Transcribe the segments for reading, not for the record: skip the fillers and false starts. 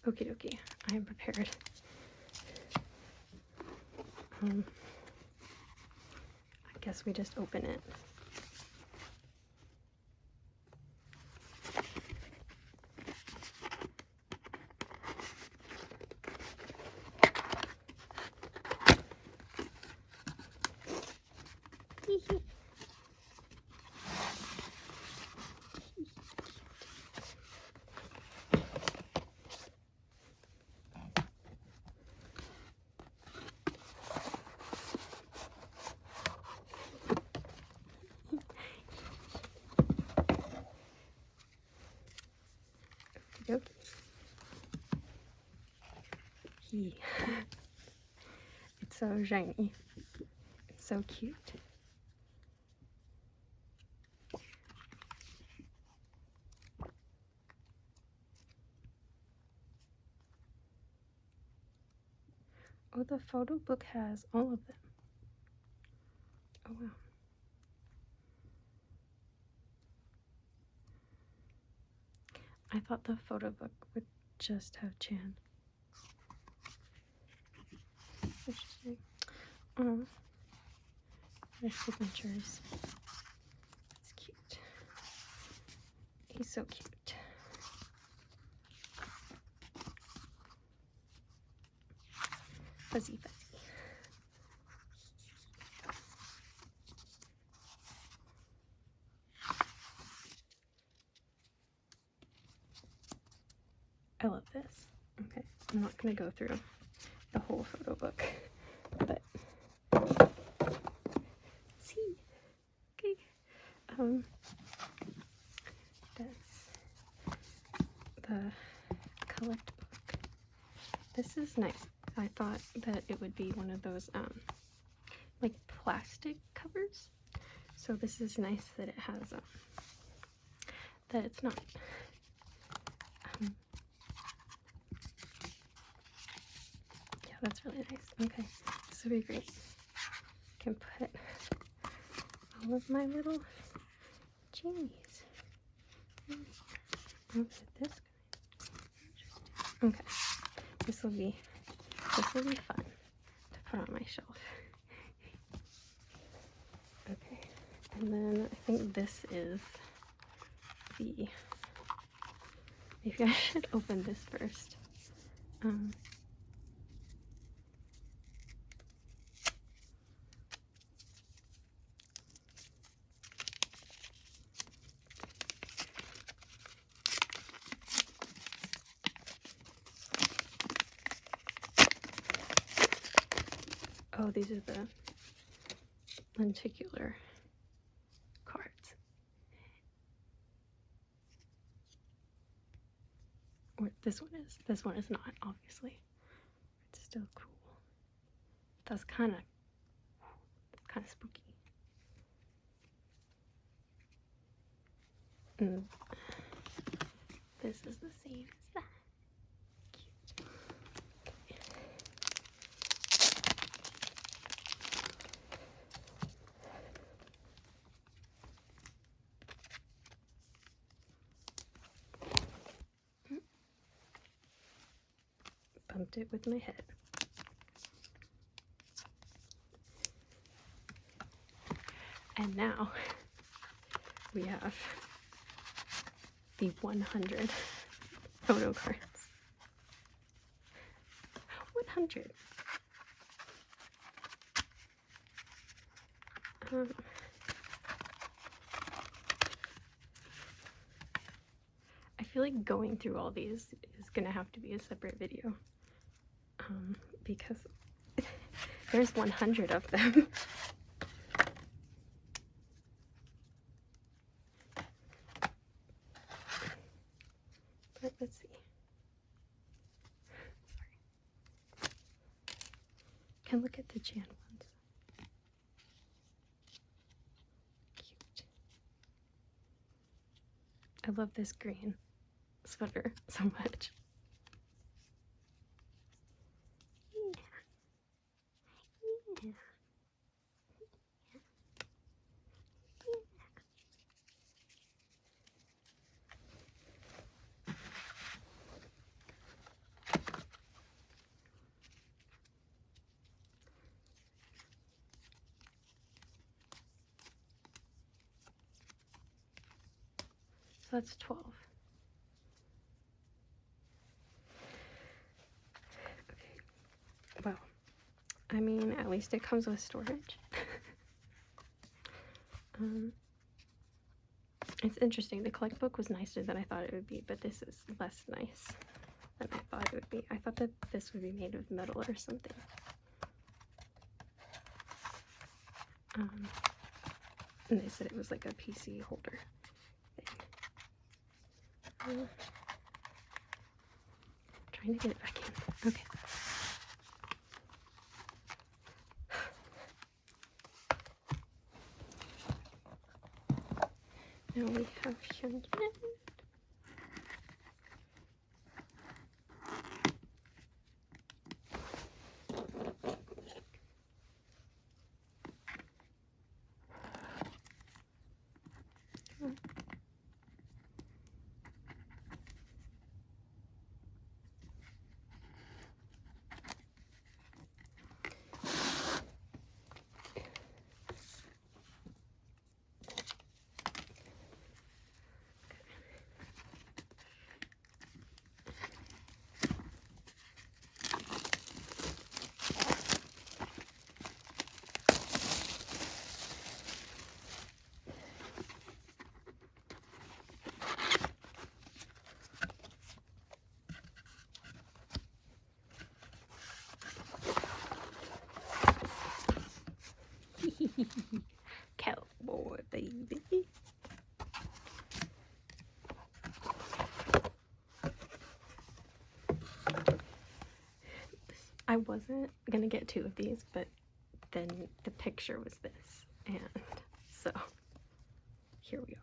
Okie dokie, I am prepared. I guess we just open it. Okey-dokey. It's so shiny. It's so cute. Oh, the photo book has all of them. Oh, wow. I thought the photo book would just have Chan. Interesting. Oh, the signatures. It's cute. He's so cute. Fuzzy, fuzzy. I love this. Okay, I'm not gonna go through the whole photo book, but see. Okay. That's the collect book. This is nice. I thought that it would be one of those like plastic covers. So this is nice that it has that it's not. Yeah, that's really nice. Okay, this will be great. I can put all of my little jammies. I'll put this guy. Okay, this will be fun to put on my shelf. Okay, and then I think this is the. Maybe I should open this first. Oh, these are the lenticular cards. Or this one is. This one is not, obviously. It's still cool. That's kind of spooky. And this is the same as that. Cute. Bumped it with my head. And now we have the 100 photo cards. 100. I feel like going through all these is gonna have to be a separate video because there's 100 of them. But let's see. Sorry. Can look at the Chan ones. Cute. I love this green sweater so much. Yeah. So that's 12. Okay. Well, I mean, at least it comes with storage. It's interesting. The collect book was nicer than I thought it would be, but this is less nice than I thought it would be. I thought that this would be made of metal or something. And they said it was like a PC holder thing. Trying to get it back in. Okay. Now we have Hyunjin. Cowboy baby. I wasn't gonna get 2 of these, but then the picture was this, and so here we are.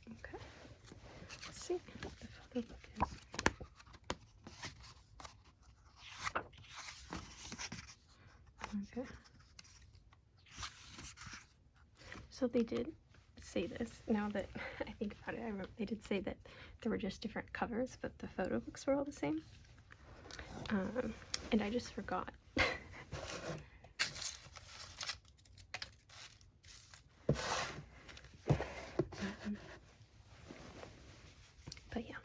Okay, let's see what the photo book is. Okay. So they did say this, now that I think about it, I remember they did say that there were just different covers, but the photo books were all the same. And I just forgot. But yeah,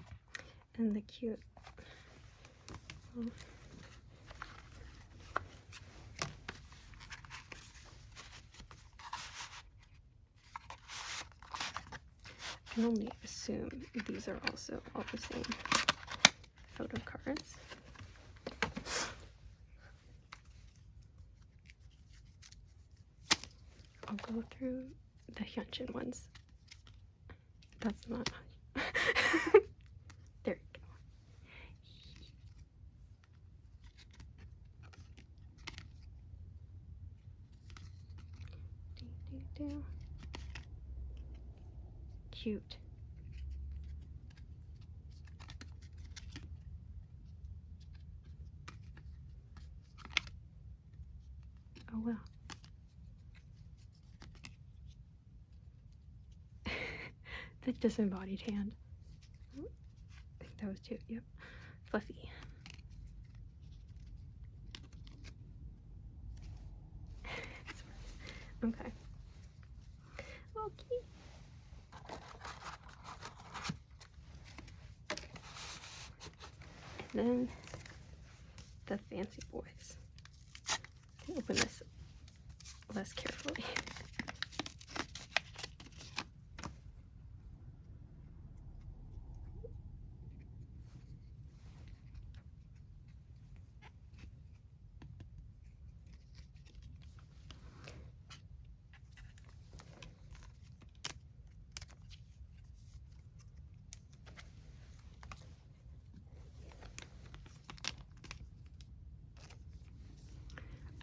and the cute, I can only assume these are also all the same photo cards. I'll go through the Hyunjin ones. That's not. There you go. Cute. Oh well. The disembodied hand. I think that was 2. Yep. Fluffy. Okay. Okay. And then the fancy boys. I can open this less carefully.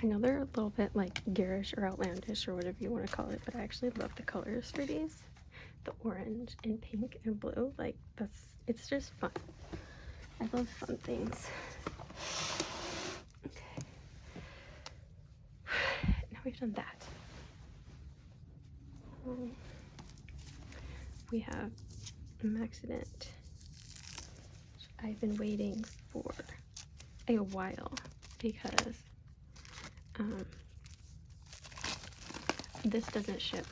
I know they're a little bit like garish or outlandish or whatever you want to call it, but I actually love the colors for these. The orange and pink and blue, like it's just fun. I love fun things. Okay. Now we've done that. We have Maxident I've been waiting for a while because this doesn't ship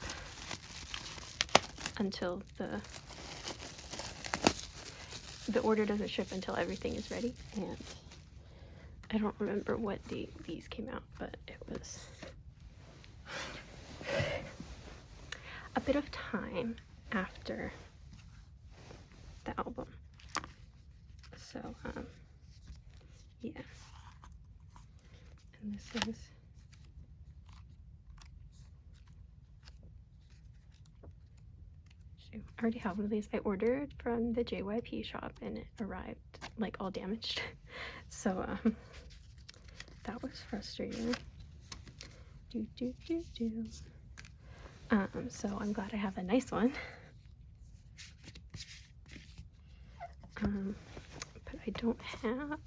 until the order doesn't ship until everything is ready, and I don't remember what date these came out, but it was a bit of time after the album. So yeah, and this is I already have one of these. I ordered from the JYP shop and it arrived like all damaged. So that was frustrating. So I'm glad I have a nice one. But I don't have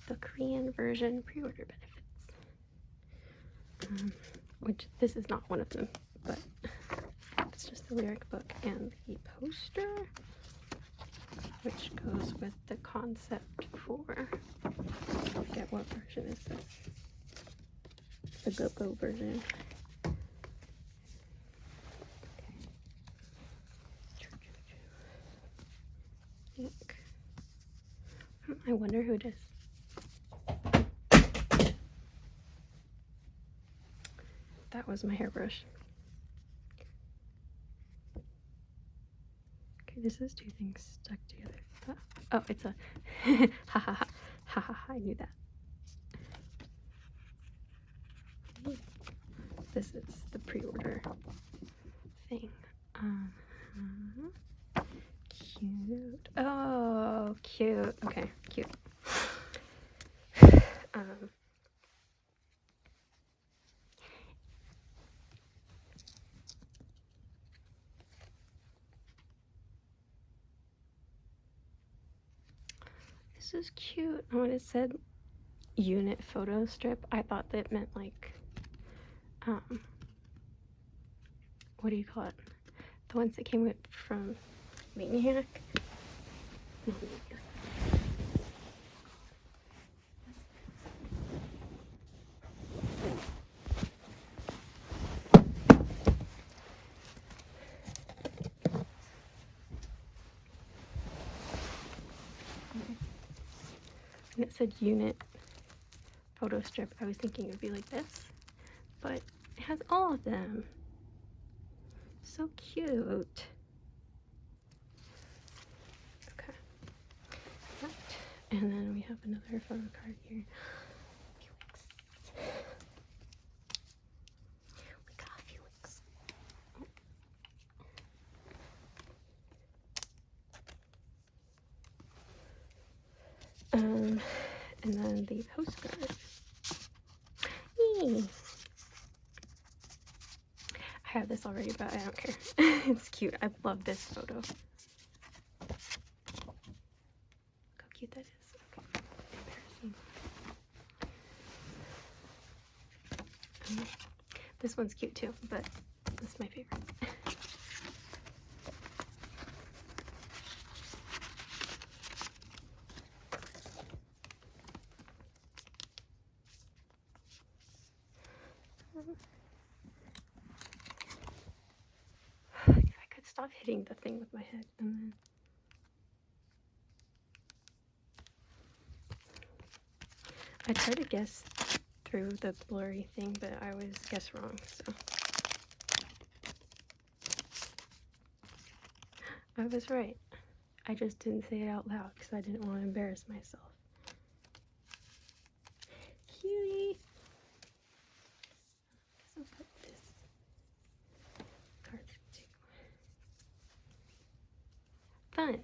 the Korean version pre-order benefits. Which this is not one of them, but it's just the lyric book and the poster, which goes with the concept for, I forget what version is this, the Go-Go version. Look. I wonder who it is. That was my hairbrush. Okay, this is two things stuck together. Oh, it's a ha ha ha ha ha. I knew that. This is the pre-order thing. Cute. Oh, cute. Okay, cute. This is cute. When it said unit photo strip, I thought that meant like, what do you call it? The ones that came with from Maniac. And it said unit photo strip. I was thinking it would be like this, but it has all of them. So cute. Okay. Right. And then we have another photo card here. We got Felix. And then the postcard. Yay. I have this already, but I don't care. It's cute. I love this photo. Look how cute that is. Okay. Embarrassing. This one's cute too, but this is my favorite. If I could stop hitting the thing with my head, and then I try to guess through the blurry thing, but I always guess wrong, so I was right. I just didn't say it out loud because I didn't want to embarrass myself. Cutie! I guess I'll put this card too. Fun!